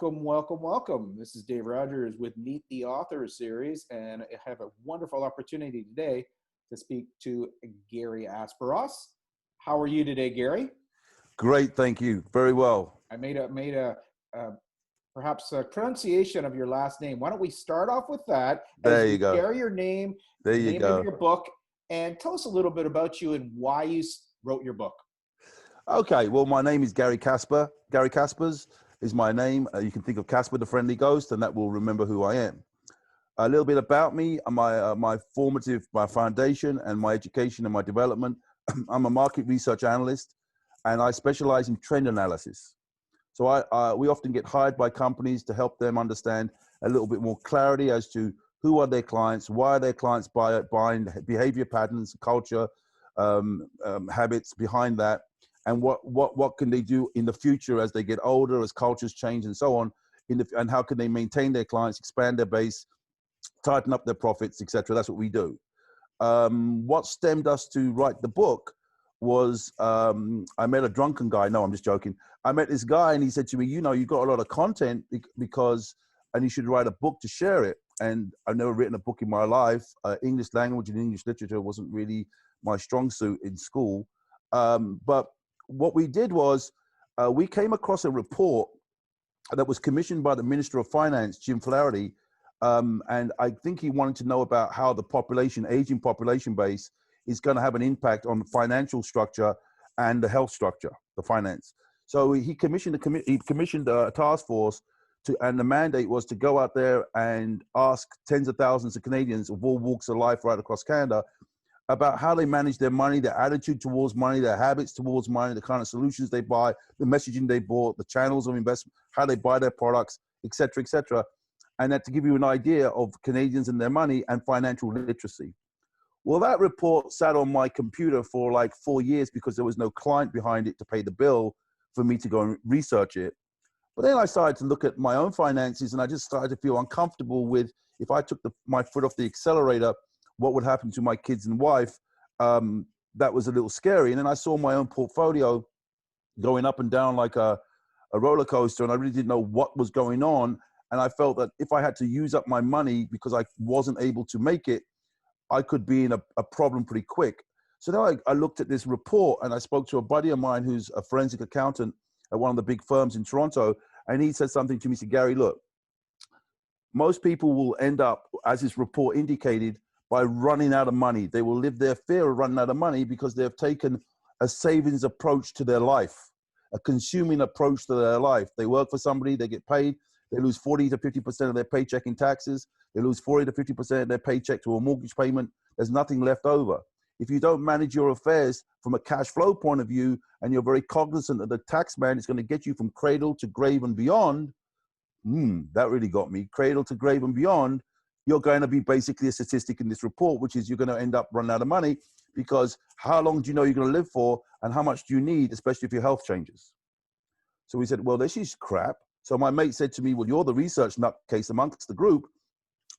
welcome, welcome, welcome. This is Dave Rogers with Meet the Author series, and I have a wonderful opportunity today to speak to Gary Caspersz. How are you today, Gary? Great, thank you. Very well. I made a perhaps a pronunciation of your last name. Why don't we start off with that? There you go. Share your name, there the you name go. of your book, and tell us a little bit about you and why you wrote your book. Okay, well, my name is Gary Caspersz. Gary Caspersz is my name. You can think of Casper the Friendly Ghost, and that will remember who I am. A little bit about me, my foundation and my education and my development. I'm a market research analyst, and I specialize in trend analysis. So we often get hired by companies to help them understand a little bit more clarity as to who are their clients, why are their clients buying, behavior patterns, culture, habits behind that, and what can they do in the future as they get older, as cultures change and so on, and how can they maintain their clients, expand their base, tighten up their profits, etc. That's what we do. What stemmed us to write the book was I met a drunken guy. No, I'm just joking. I met this guy and he said to me, you know, you've got a lot of content and you should write a book to share it. And I've never written a book in my life. English language and English literature wasn't really my strong suit in school. But what we did was we came across a report that was commissioned by the Minister of Finance, Jim Flaherty. And I think he wanted to know about how the aging population base is going to have an impact on the financial structure and the health structure, the finance. So he commissioned a task force and the mandate was to go out there and ask tens of thousands of Canadians of all walks of life right across Canada about how they manage their money, their attitude towards money, their habits towards money, the kind of solutions they buy, the messaging they bought, the channels of investment, how they buy their products, et cetera, and that to give you an idea of Canadians and their money and financial literacy. Well, that report sat on my computer for like 4 years because there was no client behind it to pay the bill for me to go and research it. But then I started to look at my own finances and I just started to feel uncomfortable with if I took my foot off the accelerator, what would happen to my kids and wife. That was a little scary. And then I saw my own portfolio going up and down like a roller coaster, and I really didn't know what was going on. And I felt that if I had to use up my money because I wasn't able to make it, I could be in a problem pretty quick. So then I looked at this report and I spoke to a buddy of mine who's a forensic accountant at one of the big firms in Toronto. And he said something to me, he said, Gary, look, most people will end up, as this report indicated, by running out of money. They will live their fear of running out of money because they've taken a savings approach to their life, a consuming approach to their life. They work for somebody, they get paid, they lose 40 to 50% of their paycheck in taxes. They lose 40 to 50% of their paycheck to a mortgage payment. There's nothing left over. If you don't manage your affairs from a cash flow point of view, and you're very cognizant that the tax man is going to get you from cradle to grave and beyond, that really got me. Cradle to grave and beyond, you're going to be basically a statistic in this report, which is you're going to end up running out of money because how long do you know you're going to live for and how much do you need, especially if your health changes? So we said, well, this is crap. So my mate said to me, well, you're the research nutcase amongst the group.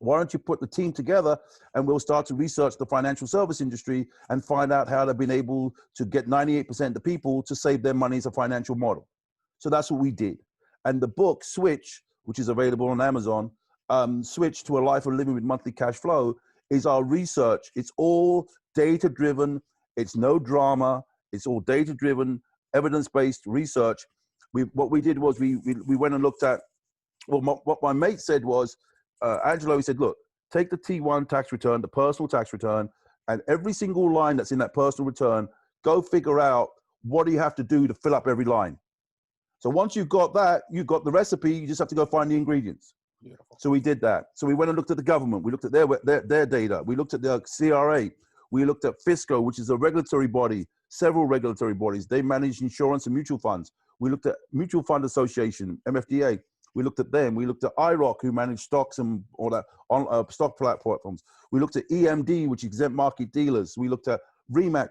Why don't you put the team together and we'll start to research the financial service industry and find out how they've been able to get 98% of the people to save their money as a financial model. So that's what we did. And the book Switch, which is available on Amazon, Switch to a Life of Living with Monthly Cash Flow, is our research. It's all data-driven. It's no drama. It's all data-driven, evidence-based research. What we did was we went and looked at, well, what my mate said was, Angelo, he said, look, take the T1 tax return, the personal tax return, and every single line that's in that personal return, go figure out what do you have to do to fill up every line. So once you've got that, you've got the recipe, you just have to go find the ingredients. Beautiful. So we did that. So we went and looked at the government. We looked at their data. We looked at the CRA. We looked at FISCO, which is a regulatory body, several regulatory bodies. They manage insurance and mutual funds. We looked at Mutual Fund Association, MFDA. We looked at them. We looked at IROC, who manage stocks and all that on stock platforms. We looked at EMD, which is exempt market dealers. We looked at REMAC,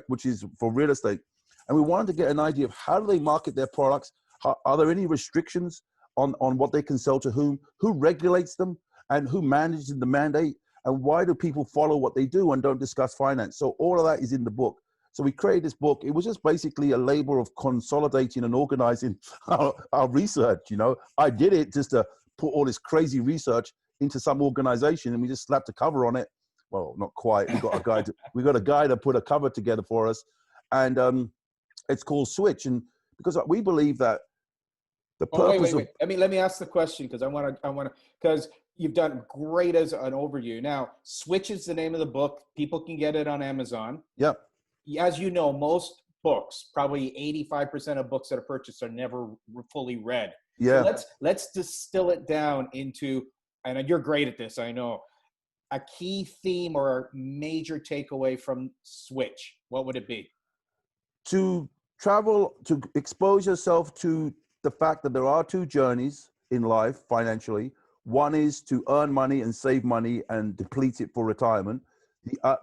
which is for real estate. And we wanted to get an idea of how do they market their products? Are there any restrictions on what they can sell to whom? Who regulates them? And who manages the mandate? And why do people follow what they do and don't discuss finance? So all of that is in the book. So we created this book. It was just basically a labor of consolidating and organizing our research. You know, I did it just to put all this crazy research into some organization, and we just slapped a cover on it. Well, not quite. We got a guy to put a cover together for us, and it's called Switch. And because we believe that the purpose of Let me ask the question, because I want to, because you've done great as an overview. Now, Switch is the name of the book. People can get it on Amazon. Yep. As you know, most books, probably 85% of books that are purchased are never fully read. Yeah. So let's distill it down into, and you're great at this, I know, a key theme or a major takeaway from Switch. What would it be? To travel, to expose yourself to the fact that there are two journeys in life financially. One is to earn money and save money and deplete it for retirement.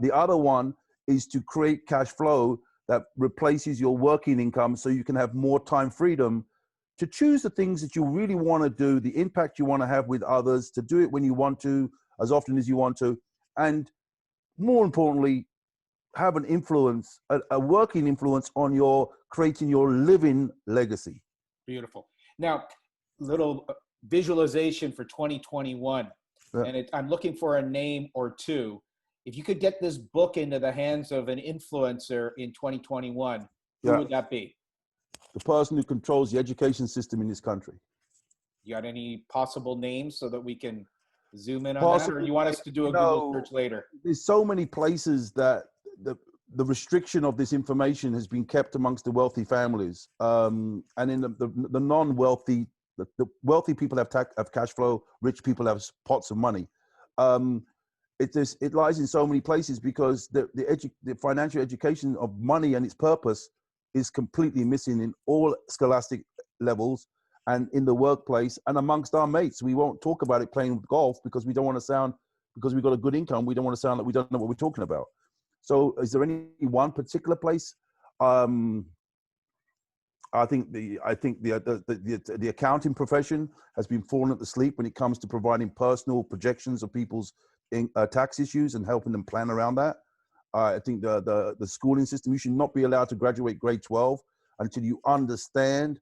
The other one is to create cash flow that replaces your working income so you can have more time freedom to choose the things that you really want to do, the impact you want to have with others, to do it when you want to, as often as you want to, and more importantly, have an influence, a working influence on your creating your living legacy. Beautiful. Now, little visualization for 2021, Yeah. and I'm looking for a name or two. If you could get this book into the hands of an influencer in 2021, who would that be? The person who controls the education system in this country. You got any possible names so that we can zoom in on that, or you want us to do a Google search later? There's so many places that the restriction of this information has been kept amongst the wealthy families, and in the non-wealthy, the wealthy people have cash flow, rich people have pots of money. It lies in so many places because the financial education of money and its purpose is completely missing in all scholastic levels and in the workplace and amongst our mates. We won't talk about it playing golf because we don't want to sound, because we've got a good income, we don't want to sound like we don't know what we're talking about. So is there any one particular place? I think the accounting profession has been falling asleep when it comes to providing personal projections of people's tax issues and helping them plan around that. I think the schooling system, you should not be allowed to graduate grade 12 until you understand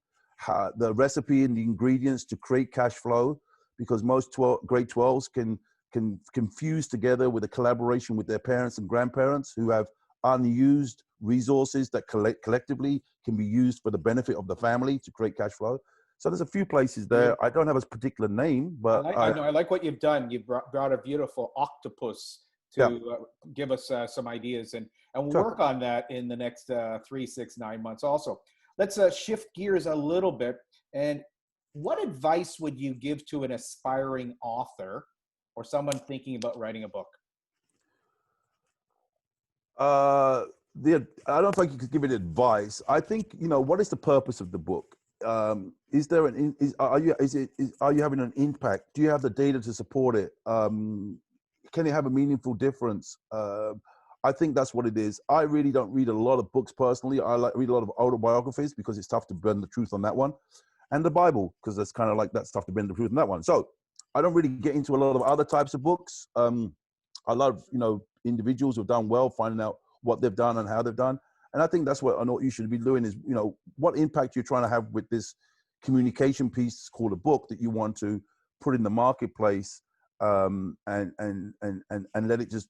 the recipe and the ingredients to create cash flow, because most grade 12s can fuse together with a collaboration with their parents and grandparents who have unused resources that collectively can be used for the benefit of the family to create cash flow. So there's a few places there. I don't have a particular name, but I like what you've done. You brought a beautiful octopus to give us some ideas, and we'll work on that in the next 3, 6, 9 months also. Let's shift gears a little bit. And what advice would you give to an aspiring author or someone thinking about writing a book? I don't know if I could give it advice. I think, what is the purpose of the book? Are you having an impact? Do you have the data to support it? Can it have a meaningful difference? I think that's what it is. I really don't read a lot of books personally. I read a lot of autobiographies because it's tough to bend the truth on that one, and the Bible because it's kind of like that's tough to bend the truth on that one. So I don't really get into a lot of other types of books. I love individuals who've done well, finding out what they've done and how they've done. And I think that's what I know you should be doing is, what impact you're trying to have with this communication piece called a book that you want to put in the marketplace, and let it just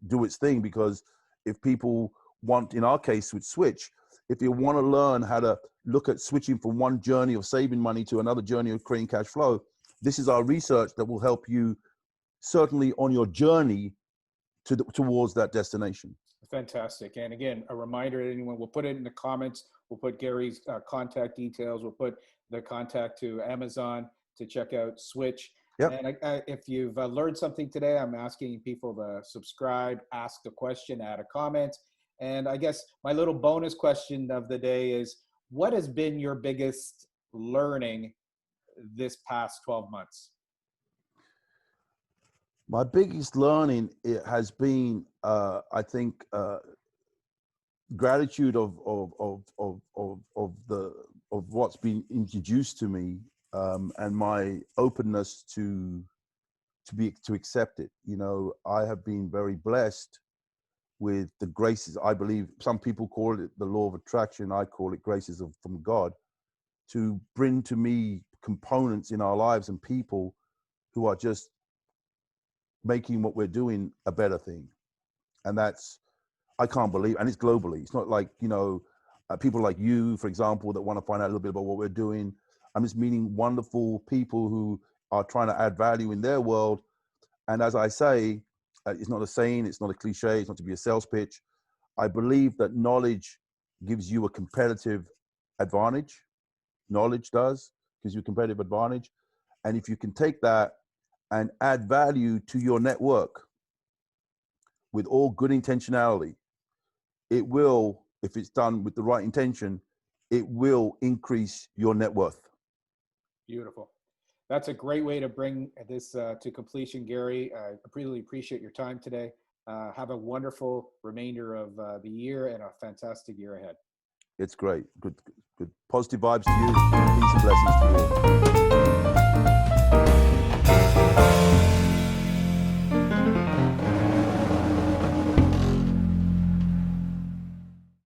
do its thing. Because if people want, in our case with Switch, if you want to learn how to look at switching from one journey of saving money to another journey of creating cash flow, this is our research that will help you certainly on your journey towards that destination. Fantastic. And again, a reminder to anyone, we'll put it in the comments. We'll put Gary's contact details. We'll put the contact to Amazon to check out Switch. Yep. And if you've learned something today, I'm asking people to subscribe, ask a question, add a comment. And I guess my little bonus question of the day is, what has been your biggest learning this past 12 months? My biggest learning has been, I think, gratitude of what's been introduced to me, and my openness to accept it. I have been very blessed with the graces. I believe some people call it the law of attraction. I call it graces from God, to bring to me components in our lives and people who are just making what we're doing a better thing. And that's, I can't believe, and it's globally. It's not like, people like you, for example, that want to find out a little bit about what we're doing. I'm just meeting wonderful people who are trying to add value in their world. And as I say, it's not a saying, it's not a cliche, it's not to be a sales pitch. I believe that knowledge gives you a competitive advantage. Knowledge gives you a competitive advantage. And if you can take that and add value to your network with all good intentionality, it will, if it's done with the right intention, it will increase your net worth. Beautiful. That's a great way to bring this to completion, Gary. I really appreciate your time today. Have a wonderful remainder of the year and a fantastic year ahead. It's great. Good positive vibes to you. Peace and blessings to you all.